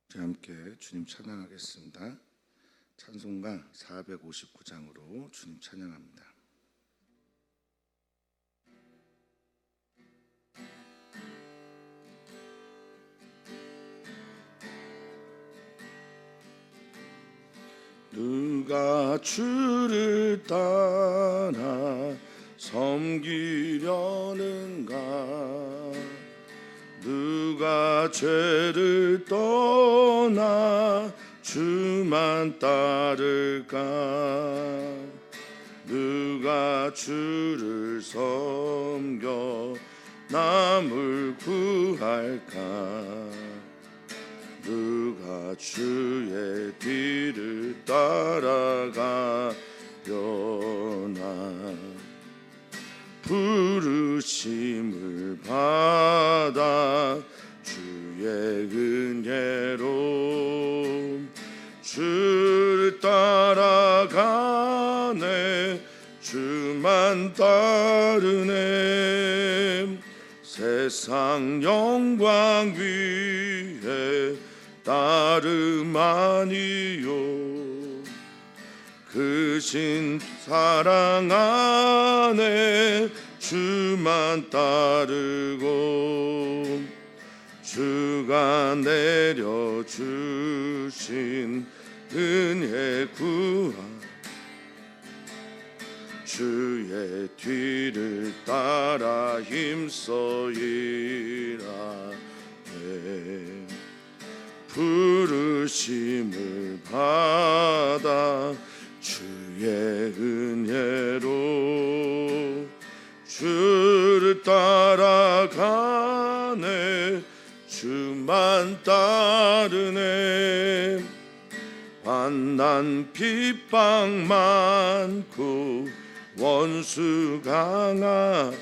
우리 함께 주님 찬양하겠습니다. 찬송가 459장으로 주님 찬양합니다. 누가 주를 따라 섬기려는가? 누가 죄를 떠나 주만 따를까? 누가 주를 섬겨 남을 구할까? 누가 주의 뒤를 따라가려나? 부르심을 받아 주의 은혜로 주를 따라가네. 주만 따르네. 세상 영광 위에 따름 아니요, 그 신 사랑 안에 주만 따르고, 주가 내려주신 은혜 구하 주의 뒤를 따라 힘써이라. 부르심을 받아 주의 은혜로 주를 따라가네. 주만 따르네. 환난 핍박 많고 원수 강하나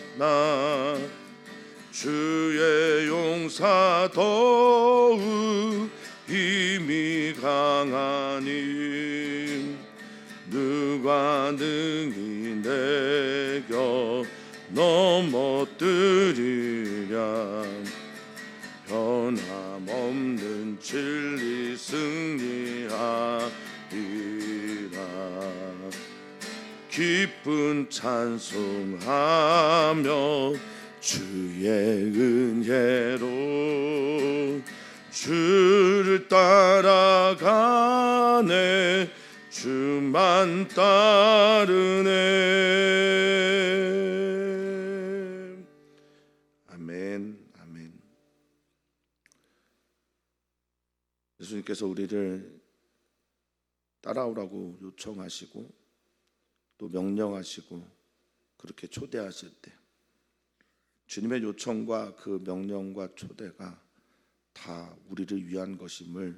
주의 용사 더욱 힘이 강하니. 누가 능히 내 곁 넘어뜨리랴? 변함없는 진리 승리하리라. 기쁜 찬송하며 주의 은혜로 주를 따라가네. 주만 따르네. 아멘. 아멘. 예수님께서 우리를 따라오라고 요청하시고 또 명령하시고 그렇게 초대하실 때, 주님의 요청과 그 명령과 초대가 다 우리를 위한 것임을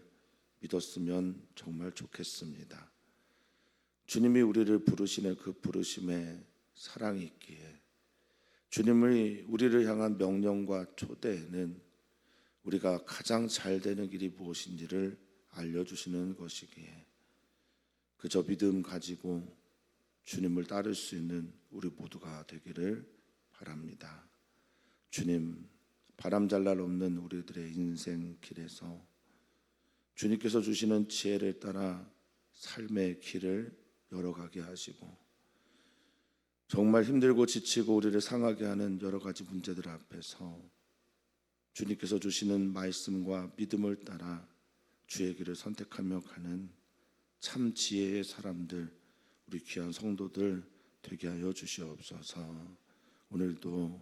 믿었으면 정말 좋겠습니다. 주님이 우리를 부르시는 그 부르심에 사랑이 있기에, 주님의 우리를 향한 명령과 초대에는 우리가 가장 잘 되는 길이 무엇인지를 알려주시는 것이기에, 그저 믿음 가지고 주님을 따를 수 있는 우리 모두가 되기를 바랍니다. 주님, 바람잘 날 없는 우리들의 인생 길에서 주님께서 주시는 지혜를 따라 삶의 길을 열어가게 하시고, 정말 힘들고 지치고 우리를 상하게 하는 여러 가지 문제들 앞에서 주님께서 주시는 말씀과 믿음을 따라 주의 길을 선택하며 가는 참 지혜의 사람들, 우리 귀한 성도들 되게 하여 주시옵소서. 오늘도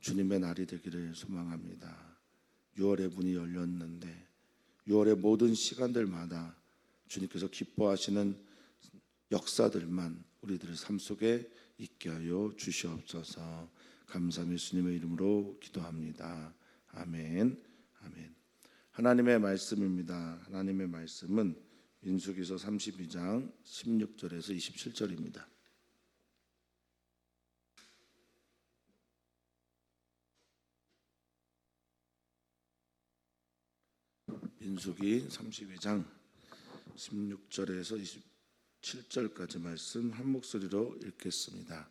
주님의 날이 되기를 소망합니다. 6월의 문이 열렸는데 6월의 모든 시간들마다 주님께서 기뻐하시는 역사들만 우리들의 삶 속에 있게 하여 주시옵소서. 감사하며 예수님의 이름으로 기도합니다. 아멘. 아멘. 하나님의 말씀입니다. 하나님의 말씀은 민수기서 32장 16절에서 27절입니다. 민수기 32장 16절에서 27절까지 말씀 한 목소리로 읽겠습니다.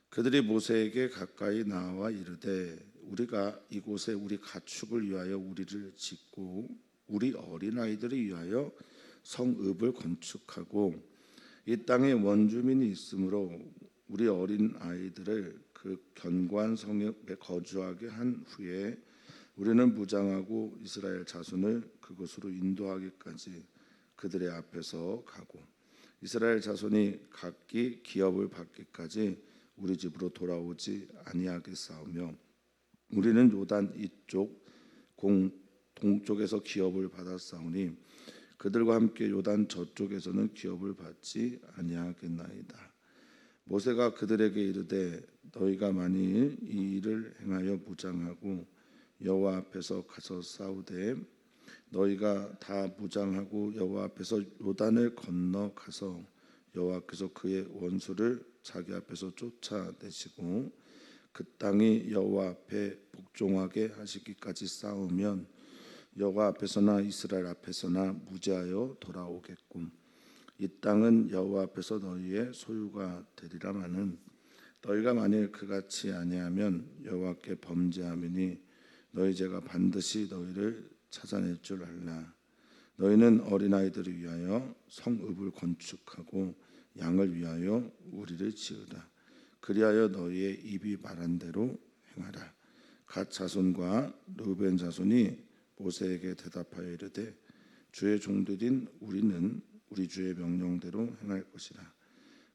그들이 모세에게 가까이 나와 이르되 우리가 이곳에 우리 가축을 위하여 우리를 짓고 우리 어린아이들을 위하여 성읍을 건축하고 이 땅에 원주민이 있으므로 우리 어린아이들을 그 견고한 성읍에 거주하게 한 후에 우리는 무장하고 이스라엘 자손을 그곳으로 인도하기까지 그들의 앞에서 가고 이스라엘 자손이 각기 기업을 받기까지 우리 집으로 돌아오지 아니하겠사오며 우리는 요단 이쪽 동쪽에서 기업을 받았사오니 그들과 함께 요단 저쪽에서는 기업을 받지 아니하겠나이다. 모세가 그들에게 이르되 너희가 만일 이 일을 행하여 무장하고 여호와 앞에서 가서 싸우되 너희가 다 무장하고 여호와 앞에서 요단을 건너 가서 여호와께서 그의 원수를 자기 앞에서 쫓아내시고 그 땅이 여호와 앞에 복종하게 하시기까지 싸우면 여호와 앞에서나 이스라엘 앞에서나 무죄하여 돌아오겠군. 이 땅은 여호와 앞에서 너희의 소유가 되리라마는 너희가 만일 그같이 아니하면 여호와께 범죄하미니 너희 죄가 반드시 너희를 찾아낼 줄 알라. 너희는 어린아이들을 위하여 성읍을 건축하고 양을 위하여 우리를 지으라. 그리하여 너희의 입이 말한 대로 행하라. 갓 자손과 르우벤 자손이 모세에게 대답하여 이르되 주의 종들인 우리는 우리 주의 명령대로 행할 것이라.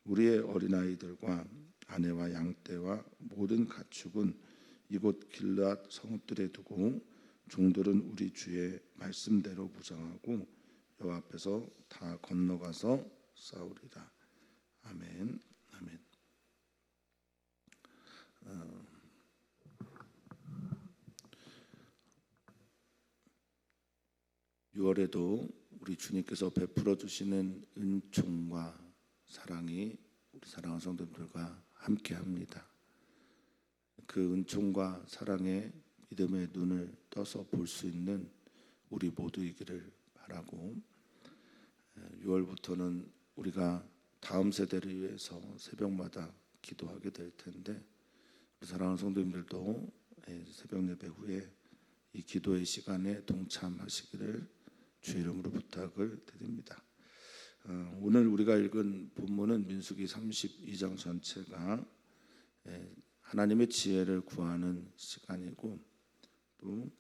우리의 어린아이들과 아내와 양떼와 모든 가축은 이곳 길앗 성읍들에 두고 종들은 우리 주의 말씀대로 무장하고 여호와 앞에서 다 건너가서 싸우리라. 아멘. 아멘. 6월에도 우리 주님께서 베풀어 주시는 은총과 사랑이 우리 사랑하는 성도들과 함께합니다. 그 은총과 사랑에 믿음의 눈을 떠서 볼 수 있는 우리 모두이기를 바라고 6월부터는 우리가 다음 세대를 위해서 새벽마다 기도하게 될 텐데 우리 사랑하는 성도님들도 새벽 예배 후에 이 기도의 시간에 동참하시기를 주의 이름으로 부탁을 드립니다. 오늘 우리가 읽은 본문은 민수기 32장 전체가 하나님의 지혜를 구하는 시간이고 또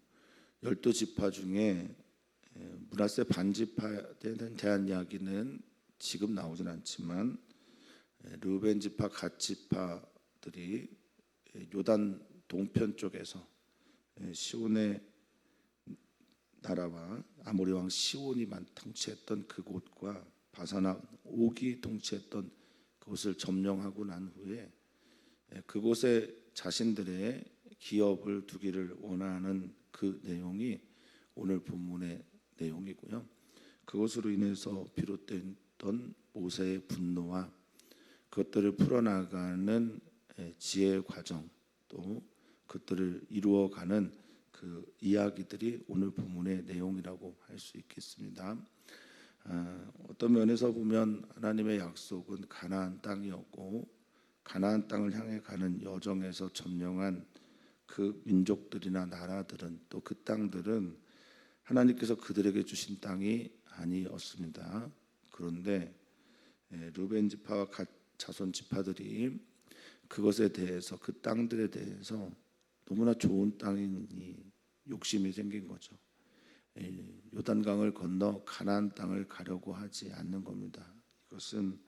12지파 중에 므낫세 반지파에 대한 이야기는 지금 나오진 않지만 르우벤 지파, 갓 지파들이 요단 동편 쪽에서 시온의 나라와 아모리 왕 시온이 통치했던 그곳과 바산왕 옥이 통치했던 그곳을 점령하고 난 후에 그곳에 자신들의 기업을 두기를 원하는 그 내용이 오늘 본문의 내용이고요. 그것으로 인해서 비롯됐던 모세의 분노와 그것들을 풀어나가는 지혜의 과정 또 그것들을 이루어가는 그 이야기들이 오늘 본문의 내용이라고 할 수 있겠습니다. 어떤 면에서 보면 하나님의 약속은 가나안 땅이었고 가나안 땅을 향해 가는 여정에서 점령한 그 민족들이나 나라들은 또 그 땅들은 하나님께서 그들에게 주신 땅이 아니었습니다. 그런데 르벤 지파와 갓 자손 지파들이 그것에 대해서 그 땅들에 대해서 너무나 좋은 땅이니 욕심이 생긴 거죠. 요단강을 건너 가나안 땅을 가려고 하지 않는 겁니다. 이것은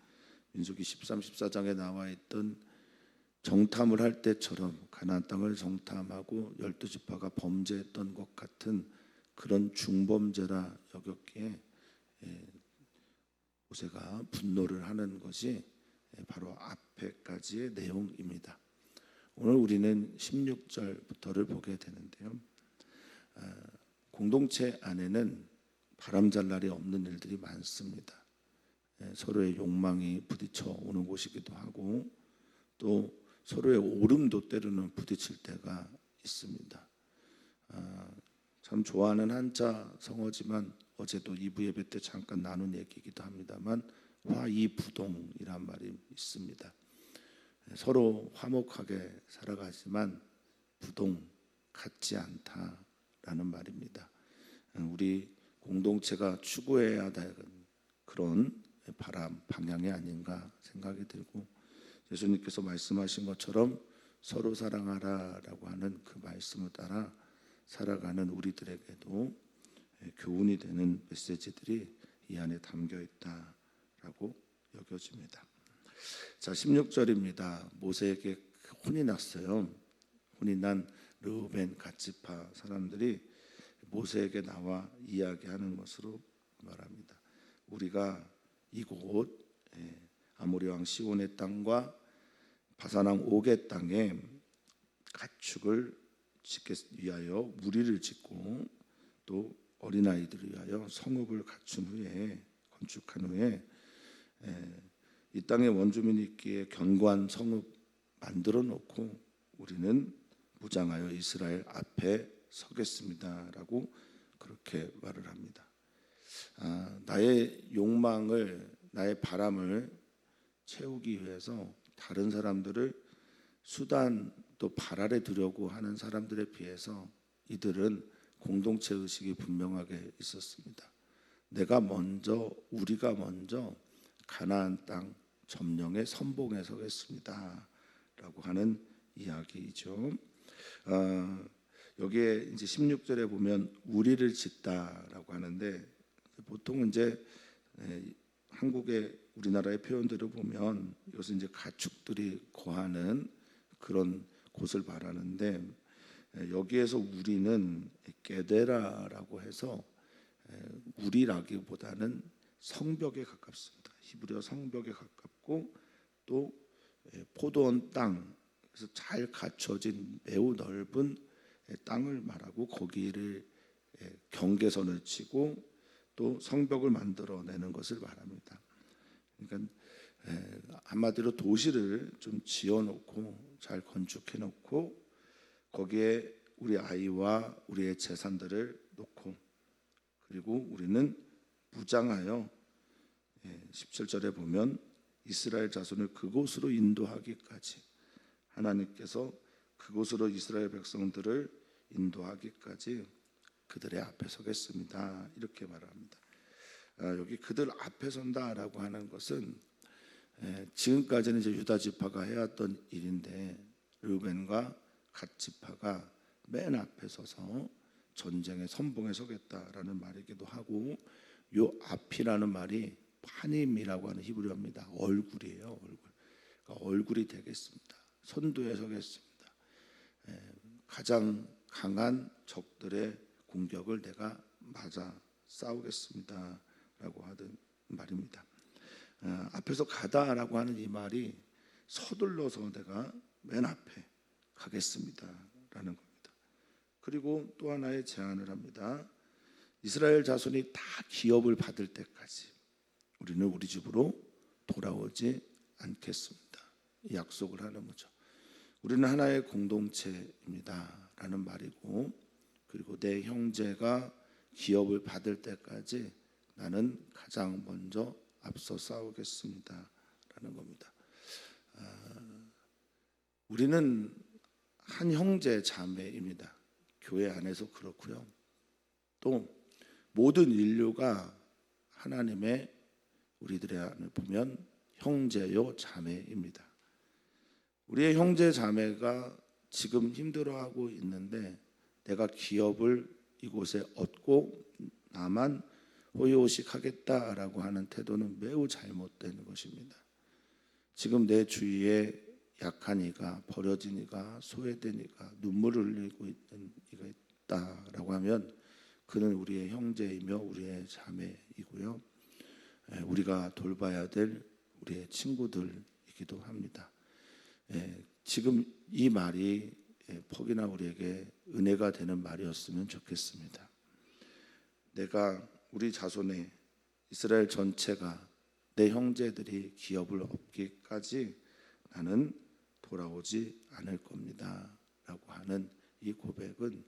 민수기 13, 14장에 나와 있던 정탐을 할 때처럼 가나안 땅을 정탐하고 12지파가 범죄했던 것 같은 그런 중범죄라 여겼기에 모세가 분노를 하는 것이 바로 앞에까지의 내용입니다. 오늘 우리는 16절부터를 보게 되는데요. 공동체 안에는 바람잘 날이 없는 일들이 많습니다. 서로의 욕망이 부딪혀 오는 곳이기도 하고 또 서로의 오름도 때로는 부딪힐 때가 있습니다. 참 좋아하는 한자 성어지만 어제도 2부 예배 때 잠깐 나눈 얘기이기도 합니다만 화이부동이란 말이 있습니다. 서로 화목하게 살아가지만 부동 같지 않다라는 말입니다. 우리 공동체가 추구해야 될 그런 바람 방향이 아닌가 생각이 들고, 예수님께서 말씀하신 것처럼 서로 사랑하라라고 하는 그 말씀을 따라 살아가는 우리들에게도 교훈이 되는 메시지들이 이 안에 담겨 있다라고 여겨집니다. 자, 16절입니다. 모세에게 혼이 났어요. 혼이 난 르우벤 갓지파 사람들이 모세에게 나와 이야기하는 것으로 말합니다. 우리가 이곳 아모리 왕 시온의 땅과 바산 왕 옥의 땅에 가축을 짓기 위하여 무리를 짓고 또 어린아이들을 위하여 성읍을 갖춘 후에 건축한 후에 이 땅에 원주민이 있기에 견고한 성읍 만들어 놓고 우리는 무장하여 이스라엘 앞에 서겠습니다라고 그렇게 말을 합니다. 나의 욕망을, 나의 바람을 채우기 위해서 다른 사람들을 수단 또 발 아래 두려고 하는 사람들에 비해서 이들은 공동체 의식이 분명하게 있었습니다. 내가 먼저, 우리가 먼저 가나안 땅 점령의 선봉에 서겠습니다 라고 하는 이야기이죠. 여기에 이제 16절에 보면 우리를 짓다라고 하는데, 보통 이제 한국의 우리나라의 표현들을 보면 이것은 이제 가축들이 거하는 그런 곳을 말하는데, 여기에서 우리는 게데라라고 해서 우리라기보다는 성벽에 가깝습니다. 히브리어 성벽에 가깝고 또 포도원 땅, 그래서 잘 갖춰진 매우 넓은 땅을 말하고 거기를 경계선을 치고 또 성벽을 만들어내는 것을 말합니다. 그러니까 한마디로 도시를 좀 지어놓고 잘 건축해놓고 거기에 우리 아이와 우리의 재산들을 놓고, 그리고 우리는 무장하여 17절에 보면 이스라엘 자손을 그곳으로 인도하기까지, 하나님께서 그곳으로 이스라엘 백성들을 인도하기까지 그들의 앞에 서겠습니다 이렇게 말합니다. 여기 그들 앞에 선다라고 하는 것은 지금까지는 이제 유다 지파가 해왔던 일인데, 르우벤과 갓 지파가 맨 앞에 서서 전쟁의 선봉에 서겠다라는 말이기도 하고, 요 앞이라는 말이 파님이라고 하는 히브리어입니다. 얼굴이에요. 얼굴. 그러니까 얼굴이 되겠습니다. 선두에 서겠습니다. 가장 강한 적들의 공격을 내가 맞아 싸우겠습니다 라고 하던 말입니다. 앞에서 가다라고 하는 이 말이 서둘러서 내가 맨 앞에 가겠습니다 라는 겁니다. 그리고 또 하나의 제안을 합니다. 이스라엘 자손이 다 기업을 받을 때까지 우리는 우리 집으로 돌아오지 않겠습니다. 약속을 하는 거죠. 우리는 하나의 공동체입니다 라는 말이고, 그리고 내 형제가 기업을 받을 때까지 나는 가장 먼저 앞서 싸우겠습니다 라는 겁니다. 우리는 한 형제 자매입니다. 교회 안에서 그렇고요. 또 모든 인류가 하나님의, 우리들의 안을 보면 형제요 자매입니다. 우리의 형제 자매가 지금 힘들어하고 있는데 내가 기업을 이곳에 얻고 나만 호의호식하겠다라고 하는 태도는 매우 잘못된 것입니다. 지금 내 주위에 약한 이가, 버려진 이가, 소외된 이가, 눈물을 흘리고 있는 이가 있다라고 하면 그는 우리의 형제이며 우리의 자매이고요. 우리가 돌봐야 될 우리의 친구들이기도 합니다. 지금 이 말이 혹이나 우리에게 은혜가 되는 말이었으면 좋겠습니다. 내가, 우리 자손의 이스라엘 전체가, 내 형제들이 기업을 얻기까지 나는 돌아오지 않을 겁니다 라고 하는 이 고백은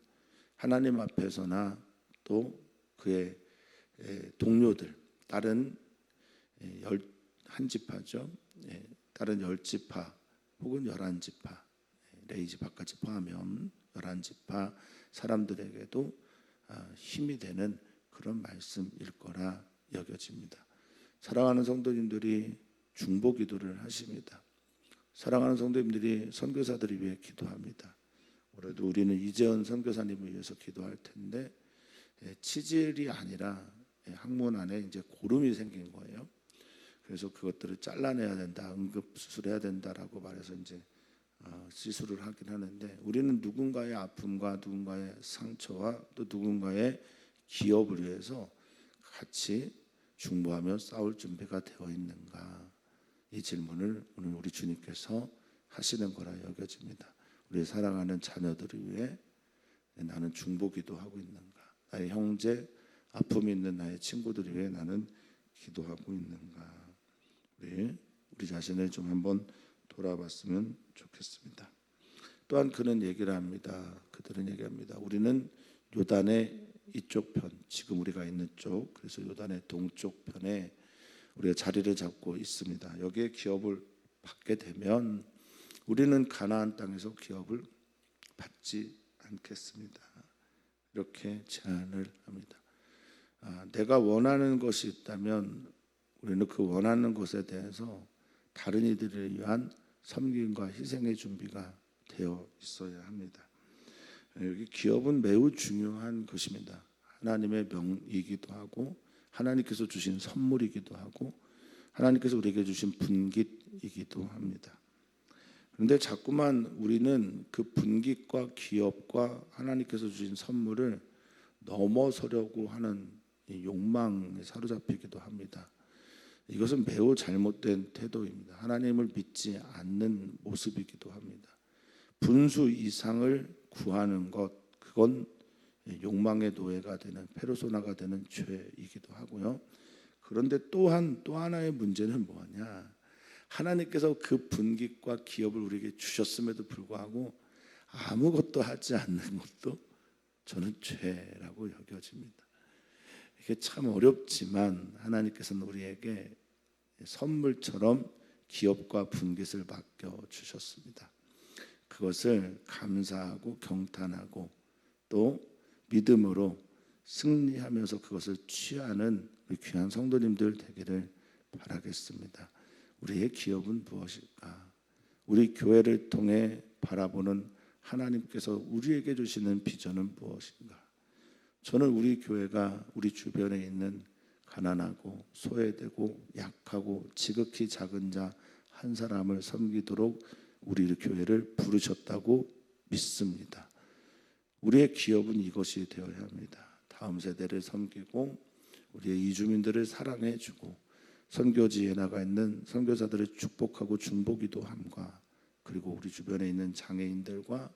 하나님 앞에서나 또 그의 동료들, 다른 11지파죠. 다른 10지파 혹은 11지파, 레위지파까지 포함하면 11지파 사람들에게도 힘이 되는 그런 말씀일 거라 여겨집니다. 사랑하는 성도님들이 중보 기도를 하십니다. 사랑하는 성도님들이 선교사들을 위해 기도합니다. 올해도 우리는 이재원 선교사님을 위해서 기도할 텐데 치질이 아니라 항문 안에 이제 고름이 생긴 거예요. 그래서 그것들을 잘라내야 된다, 응급 수술해야 된다라고 말해서 이제 시술을 하긴 하는데, 우리는 누군가의 아픔과 누군가의 상처와 또 누군가의 기업을 위해서 같이 중보하며 싸울 준비가 되어 있는가, 이 질문을 오늘 우리 주님께서 하시는 거라 여겨집니다. 우리 사랑하는 자녀들을 위해 나는 중보 기도하고 있는가, 나의 형제, 아픔이 있는 나의 친구들을 위해 나는 기도하고 있는가, 우리 자신을 좀 한번 돌아봤으면 좋겠습니다. 또한 그는 얘기를 합니다. 그들은 얘기합니다. 우리는 요단의 이쪽 편, 지금 우리가 있는 쪽, 그래서 요단의 동쪽 편에 우리가 자리를 잡고 있습니다. 여기에 기업을 받게 되면 우리는 가나안 땅에서 기업을 받지 않겠습니다. 이렇게 제안을 합니다. 내가 원하는 것이 있다면 우리는 그 원하는 것에 대해서 다른 이들을 위한 섬김과 희생의 준비가 되어 있어야 합니다. 여기 기업은 매우 중요한 것입니다. 하나님의 명이기도 하고 하나님께서 주신 선물이기도 하고 하나님께서 우리에게 주신 분깃이기도 합니다. 그런데 자꾸만 우리는 그 분깃과 기업과 하나님께서 주신 선물을 넘어서려고 하는 이 욕망에 사로잡히기도 합니다. 이것은 매우 잘못된 태도입니다. 하나님을 믿지 않는 모습이기도 합니다. 분수 이상을 구하는 것, 그건 욕망의 노예가 되는, 페르소나가 되는 죄이기도 하고요. 그런데 또 하나의 문제는 뭐냐? 하나님께서 그 분깃과 기업을 우리에게 주셨음에도 불구하고 아무것도 하지 않는 것도 저는 죄라고 여겨집니다. 이게 참 어렵지만 하나님께서는 우리에게 선물처럼 기업과 분깃을 맡겨 주셨습니다. 그것을 감사하고 경탄하고 또 믿음으로 승리하면서 그것을 취하는 우리 귀한 성도님들 되기를 바라겠습니다. 우리의 기업은 무엇일까? 우리 교회를 통해 바라보는 하나님께서 우리에게 주시는 비전은 무엇인가? 저는 우리 교회가 우리 주변에 있는 가난하고 소외되고 약하고 지극히 작은 자 한 사람을 섬기도록 우리 교회를 부르셨다고 믿습니다. 우리의 기업은 이것이 되어야 합니다. 다음 세대를 섬기고 우리의 이주민들을 사랑해주고 선교지에 나가 있는 선교사들을 축복하고 중보기도 함과, 그리고 우리 주변에 있는 장애인들과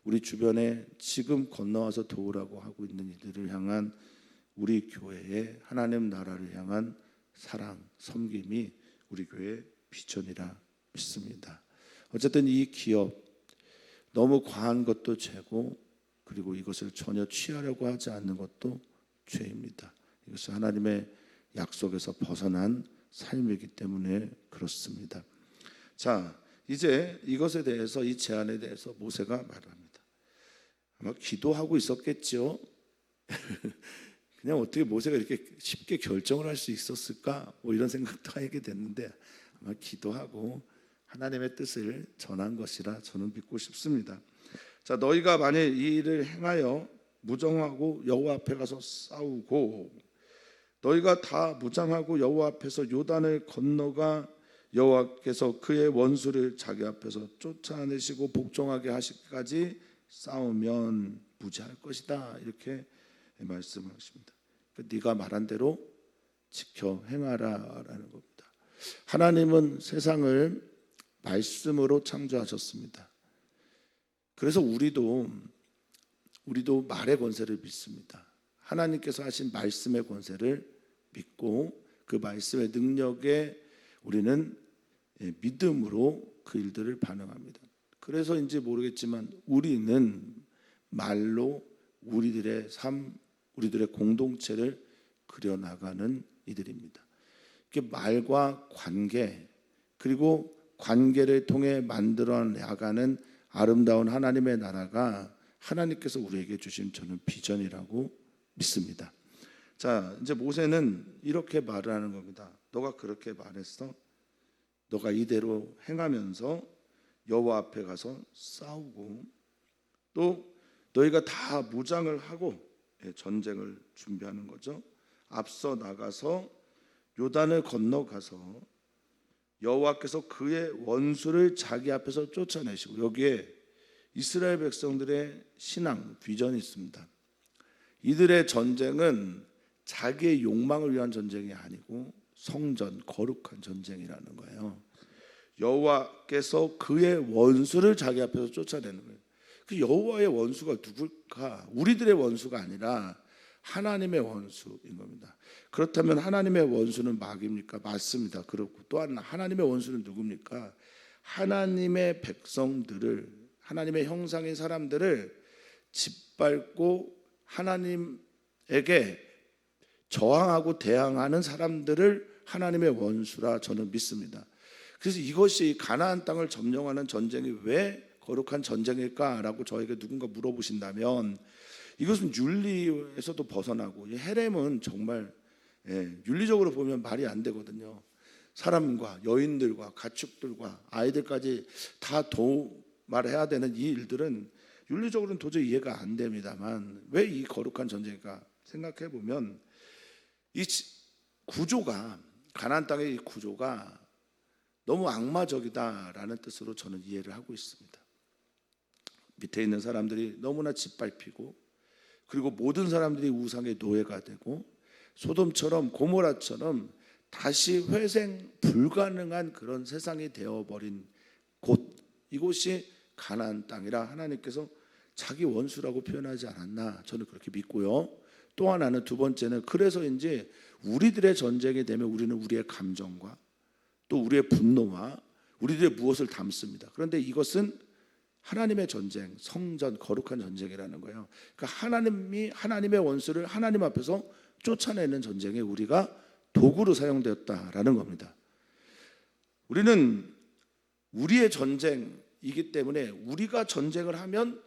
우리 주변에 지금 건너와서 도우라고 하고 있는 이들을 향한 우리 교회의 하나님 나라를 향한 사랑, 섬김이 우리 교회의 비전이라 믿습니다. 어쨌든 이 기업, 너무 과한 것도 죄고 그리고 이것을 전혀 취하려고 하지 않는 것도 죄입니다. 이것은 하나님의 약속에서 벗어난 삶이기 때문에 그렇습니다. 자, 이제 이것에 대해서, 이 제안에 대해서 모세가 말합니다. 아마 기도하고 있었겠죠. 그냥 어떻게 모세가 이렇게 쉽게 결정을 할 수 있었을까? 뭐 이런 생각도 하게 됐는데 아마 기도하고 하나님의 뜻을 전한 것이라 저는 믿고 싶습니다. 자, 너희가 만일 이 일을 행하여 무장하고 여호와 앞에 가서 싸우고 너희가 다 무장하고 여호와 앞에서 요단을 건너가 여호와께서 그의 원수를 자기 앞에서 쫓아내시고 복종하게 하시기까지 싸우면 무지할 것이다, 이렇게 말씀을 하십니다. 네가 말한 대로 지켜 행하라라는 겁니다. 하나님은 세상을 말씀으로 창조하셨습니다. 그래서 우리도 말의 권세를 믿습니다. 하나님께서 하신 말씀의 권세를 믿고 그 말씀의 능력에 우리는 믿음으로 그 일들을 반응합니다. 그래서인지 모르겠지만 우리는 말로 우리들의 삶, 우리들의 공동체를 그려나가는 이들입니다. 말과 관계, 그리고 관계를 통해 만들어 나가는 아름다운 하나님의 나라가 하나님께서 우리에게 주신 저는 비전이라고 믿습니다. 자, 이제 모세는 이렇게 말을 하는 겁니다. 너가 그렇게 말했어. 너가 이대로 행하면서 여호와 앞에 가서 싸우고 또 너희가 다 무장을 하고 전쟁을 준비하는 거죠. 앞서 나가서 요단을 건너가서 여호와께서 그의 원수를 자기 앞에서 쫓아내시고, 여기에 이스라엘 백성들의 신앙 비전이 있습니다. 이들의 전쟁은 자기의 욕망을 위한 전쟁이 아니고 성전, 거룩한 전쟁이라는 거예요. 여호와께서 그의 원수를 자기 앞에서 쫓아내는 거예요. 그 여호와의 원수가 누굴까? 우리들의 원수가 아니라 하나님의 원수인 겁니다. 그렇다면 하나님의 원수는 마귀입니까? 맞습니다. 그렇고 또한 하나님의 원수는 누굽니까? 하나님의 백성들을, 하나님의 형상인 사람들을 짓밟고 하나님에게 저항하고 대항하는 사람들을 하나님의 원수라 저는 믿습니다. 그래서 이것이 가나안 땅을 점령하는 전쟁이 왜 거룩한 전쟁일까라고 저에게 누군가 물어보신다면, 이것은 윤리에서도 벗어나고, 이 헤렘은 정말 윤리적으로 보면 말이 안 되거든요. 사람과 여인들과 가축들과 아이들까지 다 도말해야 되는 이 일들은 윤리적으로는 도저히 이해가 안 됩니다만, 왜 이 거룩한 전쟁일까 생각해 보면, 이 구조가, 가나안 땅의 이 구조가 너무 악마적이다라는 뜻으로 저는 이해를 하고 있습니다. 밑에 있는 사람들이 너무나 짓밟히고, 그리고 모든 사람들이 우상의 노예가 되고, 소돔처럼 고모라처럼 다시 회생 불가능한 그런 세상이 되어버린 곳, 이곳이 가나안 땅이라 하나님께서 자기 원수라고 표현하지 않았나 저는 그렇게 믿고요. 또 하나는, 두 번째는, 그래서인지 우리들의 전쟁이 되면 우리는 우리의 감정과 또 우리의 분노와 우리들의 무엇을 담습니다. 그런데 이것은 하나님의 전쟁, 성전, 거룩한 전쟁이라는 거예요. 그러니까 하나님이 하나님의 원수를 하나님 앞에서 쫓아내는 전쟁에 우리가 도구로 사용되었다라는 겁니다. 우리는 우리의 전쟁이기 때문에 우리가 전쟁을 하면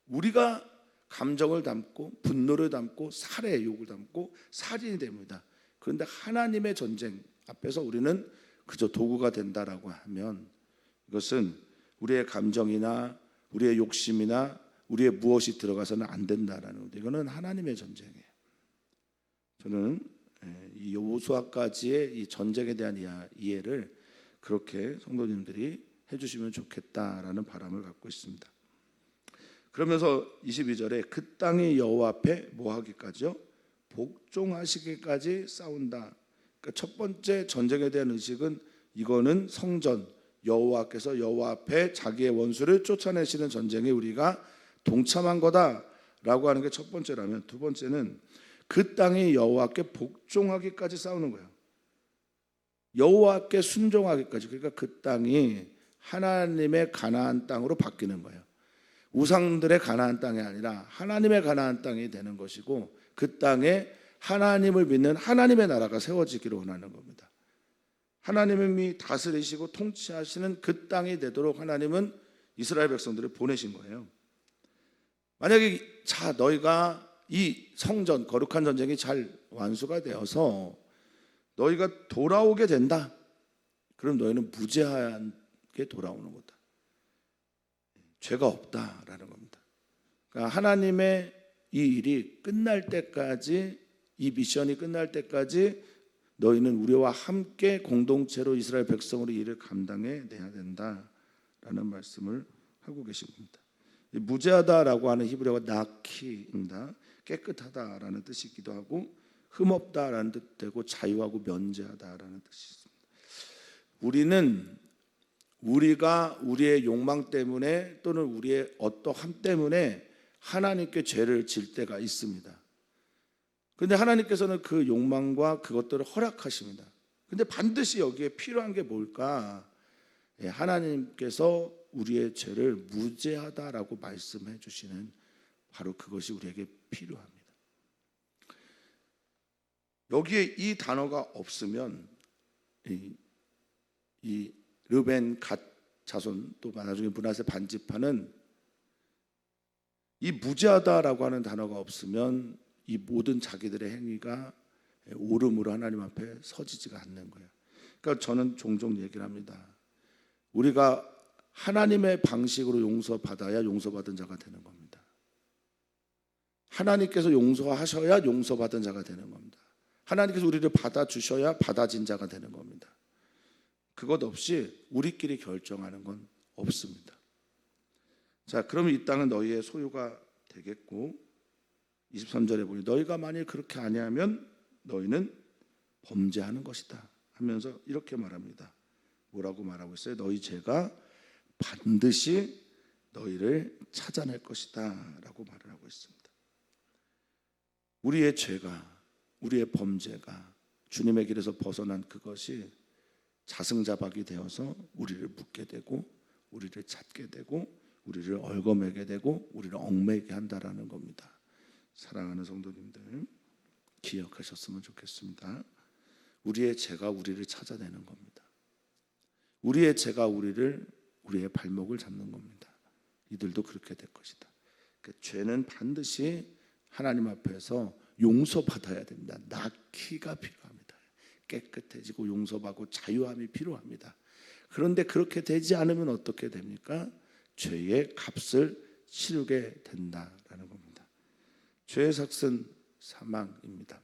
우리가 감정을 담고 분노를 담고 살해의 욕을 담고 살인이 됩니다. 그런데 하나님의 전쟁 앞에서 우리는 그저 도구가 된다라고 하면, 이것은 우리의 감정이나 우리의 욕심이나 우리의 무엇이 들어가서는 안 된다라는 거죠. 이거는 하나님의 전쟁이에요. 저는 이 여호수아까지의 이 전쟁에 대한 이해를 그렇게 성도님들이 해주시면 좋겠다라는 바람을 갖고 있습니다. 그러면서 22절에 그 땅이 여호와 앞에 뭐 하기까지요? 복종하시기까지 싸운다. 그러니까 첫 번째 전쟁에 대한 의식은, 이거는 성전, 여호와께서 여호와 앞에 자기의 원수를 쫓아내시는 전쟁에 우리가 동참한 거다라고 하는 게 첫 번째라면, 두 번째는 그 땅이 여호와께 복종하기까지 싸우는 거예요. 여호와께 순종하기까지. 그러니까 그 땅이 하나님의 가나안 땅으로 바뀌는 거예요. 우상들의 가나안 땅이 아니라 하나님의 가나안 땅이 되는 것이고, 그 땅에 하나님을 믿는 하나님의 나라가 세워지기를 원하는 겁니다. 하나님이 다스리시고 통치하시는 그 땅이 되도록 하나님은 이스라엘 백성들을 보내신 거예요. 만약에 너희가 이 성전, 거룩한 전쟁이 잘 완수가 되어서 너희가 돌아오게 된다, 그럼 너희는 무죄하게 돌아오는 거다. 죄가 없다라는 겁니다. 그러니까 하나님의 이 일이 끝날 때까지, 이 미션이 끝날 때까지 너희는 우리와 함께 공동체로 이스라엘 백성으로 일을 감당해 내야 된다라는 말씀을 하고 계신 겁니다. 무죄하다라고 하는 히브리어가 나키입니다. 깨끗하다라는 뜻이기도 하고, 흠없다라는 뜻도 되고, 자유하고 면제하다라는 뜻이 있습니다. 우리가 우리의 욕망 때문에 또는 우리의 어떠함 때문에 하나님께 죄를 질 때가 있습니다. 그런데 하나님께서는 그 욕망과 그것들을 허락하십니다. 그런데 반드시 여기에 필요한 게 뭘까? 하나님께서 우리의 죄를 무죄하다라고 말씀해 주시는, 바로 그것이 우리에게 필요합니다. 여기에 이 단어가 없으면 이 르벤, 갓 자손, 또 나중에 므낫세 반지파는 이 무죄하다라고 하는 단어가 없으면 이 모든 자기들의 행위가 옳음으로 하나님 앞에 서지지가 않는 거예요. 그러니까 저는 종종 얘기를 합니다. 우리가 하나님의 방식으로 용서받아야 용서받은 자가 되는 겁니다. 하나님께서 용서하셔야 용서받은 자가 되는 겁니다. 하나님께서 우리를 받아주셔야 받아진 자가 되는 겁니다. 그것 없이 우리끼리 결정하는 건 없습니다. 자, 그러면 이 땅은 너희의 소유가 되겠고 23절에 보니 너희가 만일 그렇게 아니하면 너희는 범죄하는 것이다 하면서 이렇게 말합니다. 뭐라고 말하고 있어요? 너희 죄가 반드시 너희를 찾아낼 것이다 라고 말을 하고 있습니다. 우리의 죄가, 우리의 범죄가 주님의 길에서 벗어난 그것이 자승자박이 되어서 우리를 묻게 되고 우리를 찾게 되고 우리를 얽어매게 되고 우리를 얽매게 한다라는 겁니다. 사랑하는 성도님들, 기억하셨으면 좋겠습니다. 우리의 죄가 우리를 찾아내는 겁니다. 우리의 죄가 우리의 발목을 잡는 겁니다. 이들도 그렇게 될 것이다. 그러니까 죄는 반드시 하나님 앞에서 용서받아야 됩니다. 낫기가 필요합니다. 깨끗해지고 용서받고 자유함이 필요합니다. 그런데 그렇게 되지 않으면 어떻게 됩니까? 죄의 값을 치르게 된다라는 겁니다. 죄의 삭은 사망입니다.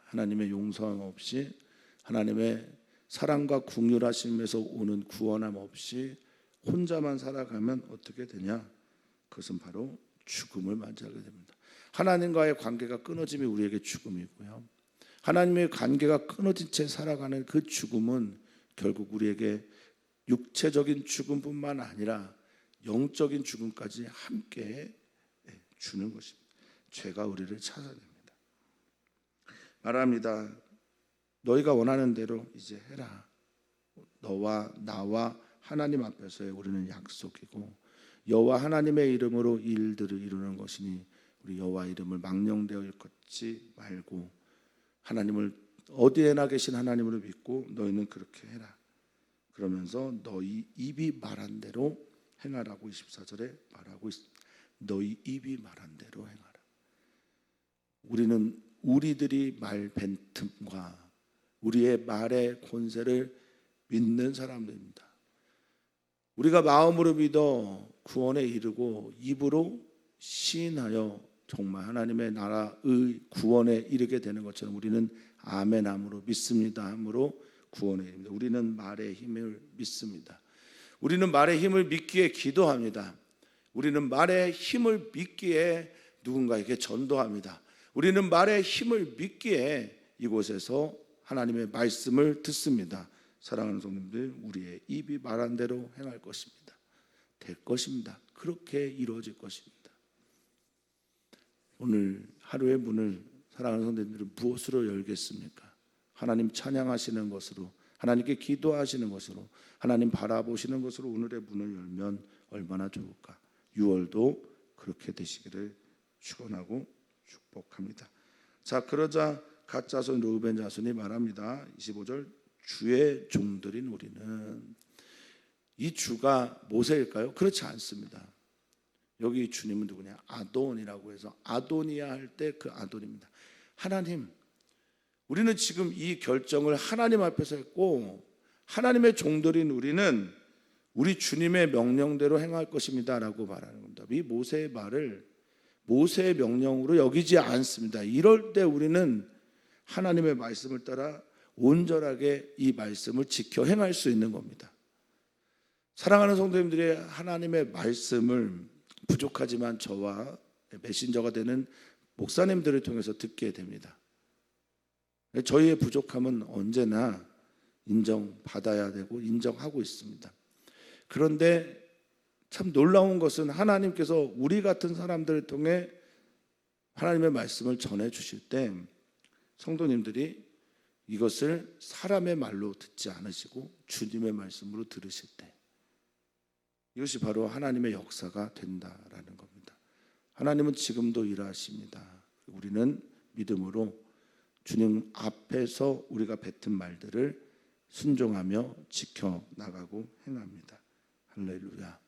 하나님의 용서함 없이, 하나님의 사랑과 긍휼하심에서 오는 구원함 없이 혼자만 살아가면 어떻게 되냐? 그것은 바로 죽음을 맞이하게 됩니다. 하나님과의 관계가 끊어짐이 우리에게 죽음이고요. 하나님의 관계가 끊어진 채 살아가는 그 죽음은 결국 우리에게 육체적인 죽음뿐만 아니라 영적인 죽음까지 함께 주는 것입니다. 죄가 우리를 찾아냅니다. 말합니다. 너희가 원하는 대로 이제 해라. 너와 나와 하나님 앞에서의 우리는 약속이고 여호와 하나님의 이름으로 일들을 이루는 것이니 우리 여호와 이름을 망령되어 일컫지 말고 하나님을 어디에나 계신 하나님으로 믿고 너희는 그렇게 해라. 그러면서 너희 입이 말한 대로 행하라고 24절에 말하고 있습니다. 너희 입이 말한 대로 행하라. 우리는 우리들이 말 뱉음과 우리의 말의 권세를 믿는 사람들입니다. 우리가 마음으로 믿어 구원에 이르고 입으로 시인하여 정말 하나님의 나라의 구원에 이르게 되는 것처럼 우리는 아멘함으로 믿습니다 함으로 구원에 이릅니다. 우리는 말의 힘을 믿습니다. 우리는 말의 힘을 믿기에 기도합니다. 우리는 말의 힘을 믿기에 누군가에게 전도합니다. 우리는 말의 힘을 믿기에 이곳에서 하나님의 말씀을 듣습니다. 사랑하는 성도님들, 우리의 입이 말한 대로 행할 것입니다. 될 것입니다. 그렇게 이루어질 것입니다. 오늘 하루의 문을 사랑하는 성도님들은 무엇으로 열겠습니까? 하나님 찬양하시는 것으로, 하나님께 기도하시는 것으로, 하나님 바라보시는 것으로 오늘의 문을 열면 얼마나 좋을까. 6월도 그렇게 되시기를 축원하고 축복합니다. 자, 그러자 갓 자손 르우벤 자손이 말합니다. 25절, 주의 종들인 우리는. 이 주가 모세일까요? 그렇지 않습니다. 여기 주님은 누구냐? 아돈이라고 해서 아도니아 할 때 그 아돈입니다. 하나님, 우리는 지금 이 결정을 하나님 앞에서 했고 하나님의 종들인 우리는 우리 주님의 명령대로 행할 것입니다 라고 말하는 겁니다. 이 모세의 말을 모세의 명령으로 여기지 않습니다. 이럴 때 우리는 하나님의 말씀을 따라 온전하게 이 말씀을 지켜 행할 수 있는 겁니다. 사랑하는 성도님들이 하나님의 말씀을 부족하지만 저와 메신저가 되는 목사님들을 통해서 듣게 됩니다. 저희의 부족함은 언제나 인정받아야 되고 인정하고 있습니다. 그런데 참 놀라운 것은 하나님께서 우리 같은 사람들을 통해 하나님의 말씀을 전해 주실 때 성도님들이 이것을 사람의 말로 듣지 않으시고 주님의 말씀으로 들으실 때 이것이 바로 하나님의 역사가 된다라는 겁니다. 하나님은 지금도 일하십니다. 우리는 믿음으로 주님 앞에서 우리가 뱉은 말들을 순종하며 지켜나가고 행합니다. 할렐루야.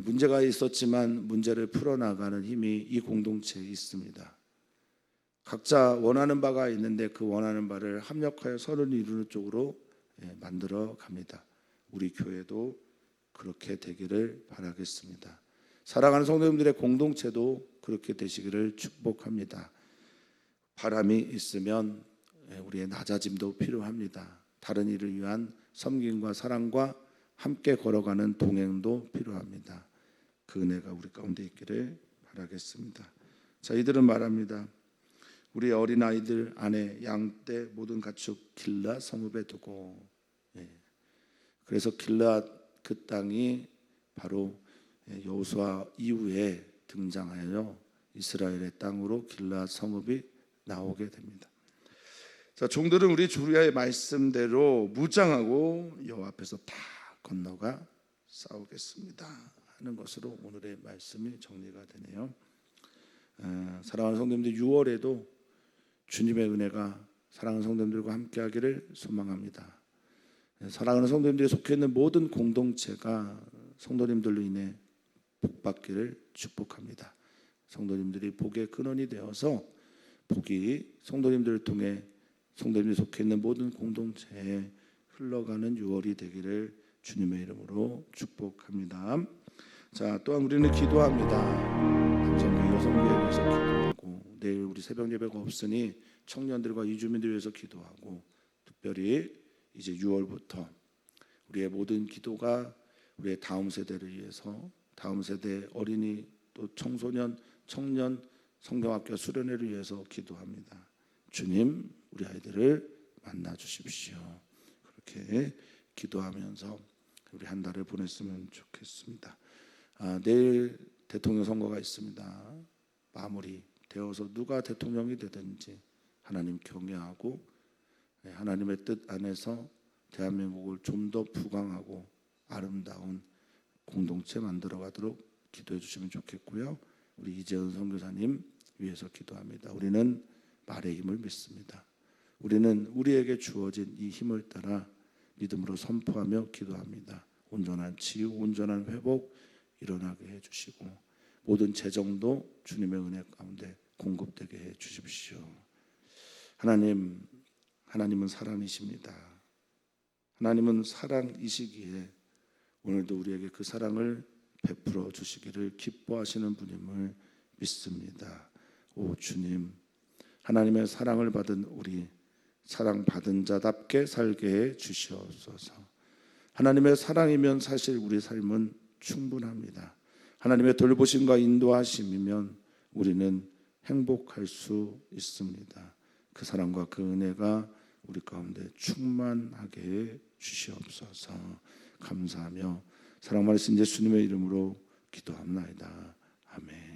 문제가 있었지만 문제를 풀어나가는 힘이 이 공동체에 있습니다. 각자 원하는 바가 있는데 그 원하는 바를 합력하여 선을 이루는 쪽으로 만들어 갑니다. 우리 교회도 그렇게 되기를 바라겠습니다. 사랑하는 성도님들의 공동체도 그렇게 되시기를 축복합니다. 바람이 있으면 우리의 낮아짐도 필요합니다. 다른 일을 위한 섬김과 사랑과 함께 걸어가는 동행도 필요합니다. 그 은혜가 우리 가운데 있기를 바라겠습니다. 자, 이들은 말합니다. 우리 어린아이들, 아내, 양떼 모든 가축 길앗 성읍에 두고, 그래서 길앗 그 땅이 바로 여호수아 이후에 등장하여 이스라엘의 땅으로 길앗 성읍이 나오게 됩니다. 자, 종들은 우리 주야의 말씀대로 무장하고 여호와 앞에서 다 건너가 싸우겠습니다 하는 것으로 오늘의 말씀이 정리가 되네요. 사랑하는 성도님들, 6월에도 주님의 은혜가 사랑하는 성도님들과 함께하기를 소망합니다. 사랑하는 성도님들이 속해 있는 모든 공동체가 성도님들로 인해 복받기를 축복합니다. 성도님들이 복의 근원이 되어서 복이 성도님들을 통해 성도님들이 속해 있는 모든 공동체에 흘러가는 6월이 되기를 주님의 이름으로 축복합니다. 자, 또한 우리는 기도합니다. 남성교회, 여성교회에 위해서 기도하고, 내일 우리 새벽 예배가 없으니 청년들과 이주민들 위해서 기도하고, 특별히 이제 6월부터 우리의 모든 기도가 우리의 다음 세대를 위해서, 다음 세대 어린이 또 청소년, 청년 성경학교 수련회를 위해서 기도합니다. 주님, 우리 아이들을 만나 주십시오. 그렇게 기도하면서 우리 한 달을 보냈으면 좋겠습니다. 내일 대통령 선거가 있습니다. 마무리 되어서 누가 대통령이 되든지 하나님 경외하고 하나님의 뜻 안에서 대한민국을 좀 더 부강하고 아름다운 공동체 만들어 가도록 기도해 주시면 좋겠고요. 우리 이재은 선교사님 위해서 기도합니다. 우리는 말의 힘을 믿습니다. 우리는 우리에게 주어진 이 힘을 따라 믿음으로 선포하며 기도합니다. 온전한 치유, 온전한 회복 일어나게 해주시고, 모든 재정도 주님의 은혜 가운데 공급되게 해주십시오. 하나님은 사랑이십니다. 하나님은 사랑이시기에 오늘도 우리에게 그 사랑을 베풀어 주시기를 기뻐하시는 분임을 믿습니다. 오 주님, 하나님의 사랑을 받은 우리 사랑받은 자답게 살게 해 주시옵소서. 하나님의 사랑이면 사실 우리 삶은 충분합니다. 하나님의 돌보심과 인도하심이면 우리는 행복할 수 있습니다. 그 사랑과 그 은혜가 우리 가운데 충만하게 해 주시옵소서. 감사하며 사랑 말씀 예수님의 이름으로 기도합나이다. 아멘.